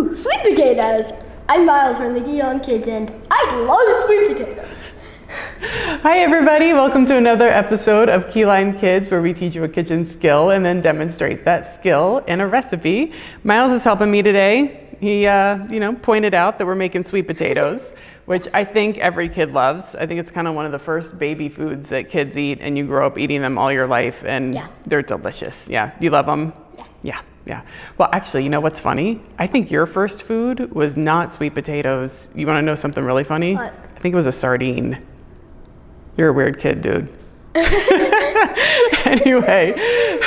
Ooh, sweet potatoes. I'm Miles from the 𝗥𝗲𝗰𝗶𝗽𝗲 and I love sweet potatoes. Hi everybody, welcome to another episode of 𝗥𝗲𝗰𝗶𝗽𝗃, where we teach you a kitchen skill and then demonstrate that skill in a recipe. Miles is helping me today. He pointed out that we're making sweet potatoes, which I think every kid loves. I think it's kind of one of the first baby foods that kids eat, and you grow up eating them all your life, and they're delicious. Yeah, you love them? Yeah. Well, actually, you know what's funny? I think your first food was not sweet potatoes. You want to know something really funny? What? I think it was a sardine. You're a weird kid, dude. Anyway,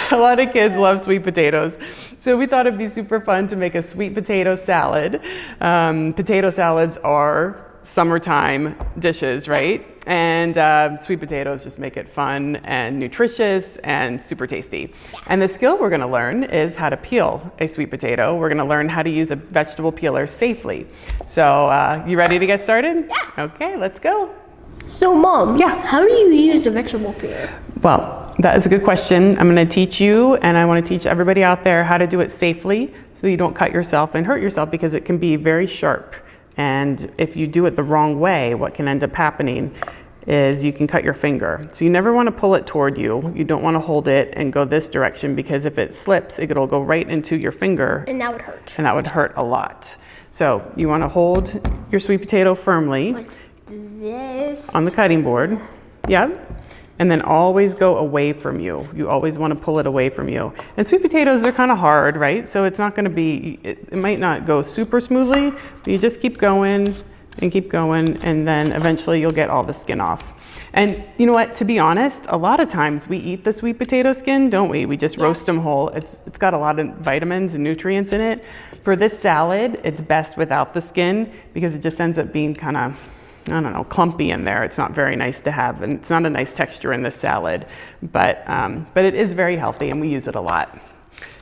a lot of kids love sweet potatoes. So we thought it'd be super fun to make a sweet potato salad. Potato salads are summertime dishes, right? And sweet potatoes just make it fun and nutritious and super tasty. And the skill we're gonna learn is how to peel a sweet potato. We're gonna learn how to use a vegetable peeler safely. So you ready to get started? Yeah. Okay, let's go. So Mom, how do you use a vegetable peeler? Well, that is a good question. I'm gonna teach you, and I wanna teach everybody out there how to do it safely so you don't cut yourself and hurt yourself, because it can be very sharp. And if you do it the wrong way, what can end up happening is you can cut your finger. So you never wanna pull it toward you. You don't wanna hold it and go this direction, because if it slips, it'll go right into your finger. And that would hurt. And that would hurt a lot. So you wanna hold your sweet potato firmly. Like this. On the cutting board. And then always go away from you. You always want to pull it away from you. And sweet potatoes are kind of hard, right? So it's not going to be, it might not go super smoothly, but you just keep going, and then eventually you'll get all the skin off. And you know what, to be honest, a lot of times we eat the sweet potato skin, don't we? We just roast them whole. It's got a lot of vitamins and nutrients in it. For this salad, it's best without the skin, because it just ends up being kind of, I don't know, clumpy in there. It's not very nice to have, and it's not a nice texture in this salad, but it is very healthy, and we use it a lot.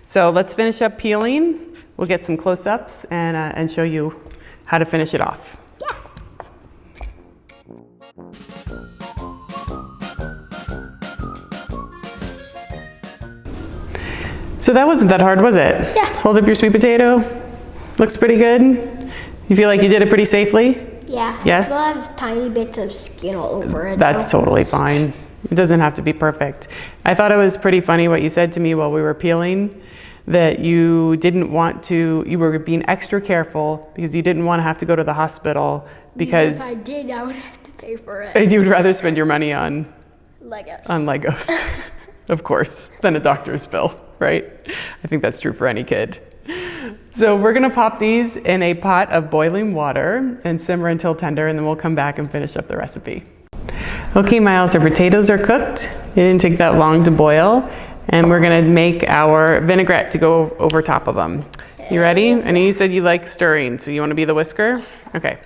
So let's finish up peeling. We'll get some close-ups and show you how to finish it off. Yeah. So that wasn't that hard, was it? Yeah. Hold up your sweet potato. Looks pretty good. You feel like you did it pretty safely? Yeah. Yes? I still have tiny bits of skin all over it. That's totally fine. It doesn't have to be perfect. I thought it was pretty funny what you said to me while we were peeling, that you didn't want to, you were being extra careful because you didn't want to have to go to the hospital, because if I did, I would have to pay for it. And you would rather spend your money on Legos. Of course, than a doctor's bill, right? I think that's true for any kid. So we're gonna pop these in a pot of boiling water and simmer until tender, and then we'll come back and finish up the recipe. Okay, Miles, our potatoes are cooked. It didn't take that long to boil, and we're gonna make our vinaigrette to go over top of them. You ready? I know you said you like stirring, so you wanna be the whisker? Okay.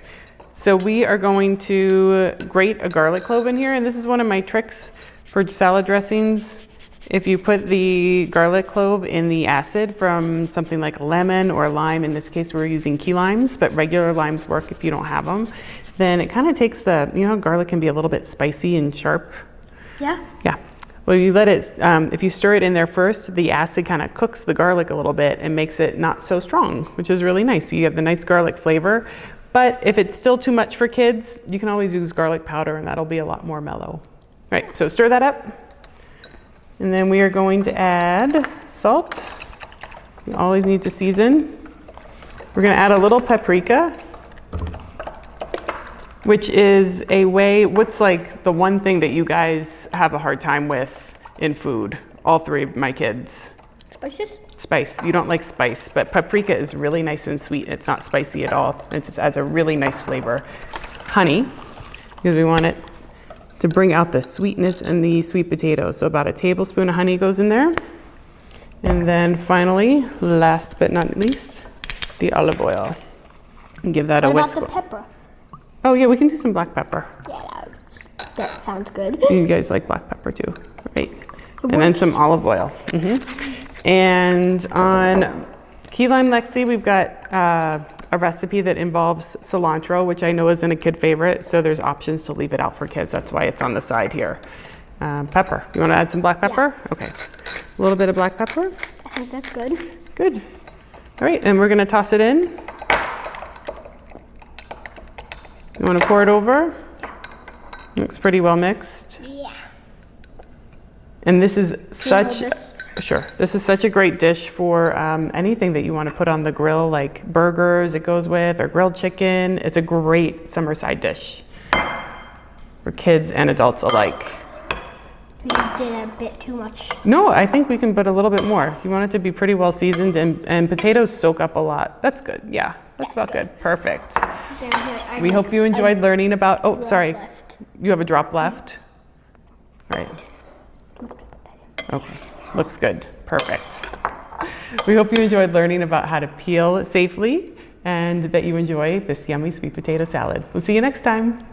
So we are going to grate a garlic clove in here, and this is one of my tricks for salad dressings. If you put the garlic clove in the acid from something like lemon or lime, in this case we're using key limes, but regular limes work if you don't have them, then it kind of takes the, you know, garlic can be a little bit spicy and sharp. Yeah? Yeah. Well, you let it, if you stir it in there first, the acid kind of cooks the garlic a little bit and makes it not so strong, which is really nice. So you have the nice garlic flavor. But if it's still too much for kids, you can always use garlic powder, and that'll be a lot more mellow. Right, so stir that up. And then we are going to add salt. You always need to season. We're gonna add a little paprika, which is a way, what's like the one thing that you guys have a hard time with in food? All three of my kids. Spices? Spice. You don't like spice, but paprika is really nice and sweet. It's not spicy at all. It just adds a really nice flavor. Honey, because we want it to bring out the sweetness in the sweet potatoes. So about a tablespoon of honey goes in there. And then finally, last but not least, the olive oil. And give that a whisk. What about the pepper? Oh yeah, we can do some black pepper. Yeah, that sounds good. You guys like black pepper too, right? And then some olive oil. And on 𝗥𝗲𝗰𝗶𝗽𝗃, we've got a recipe that involves cilantro, which I know isn't a kid favorite, so there's options to leave it out for kids. That's why it's on the side here. Pepper. You want to add some black pepper? Yeah. Okay. A little bit of black pepper. I think that's good. Good. All right, and we're going to toss it in. You want to pour it over? Looks pretty well mixed. Yeah. And this is such, this? sure, this is such a great dish for anything that you want to put on the grill, like burgers it goes with, or grilled chicken. It's a great summer side dish for kids and adults alike. We did a bit too much. No, I think we can put a little bit more. You want it to be pretty well seasoned, and potatoes soak up a lot. That's good. Yeah, that's about good. Perfect. We hope you enjoyed learning about, oh, sorry. You have a drop left? All right. Okay, looks good. Perfect. We hope you enjoyed learning about how to peel safely and that you enjoy this yummy sweet potato salad. We'll see you next time.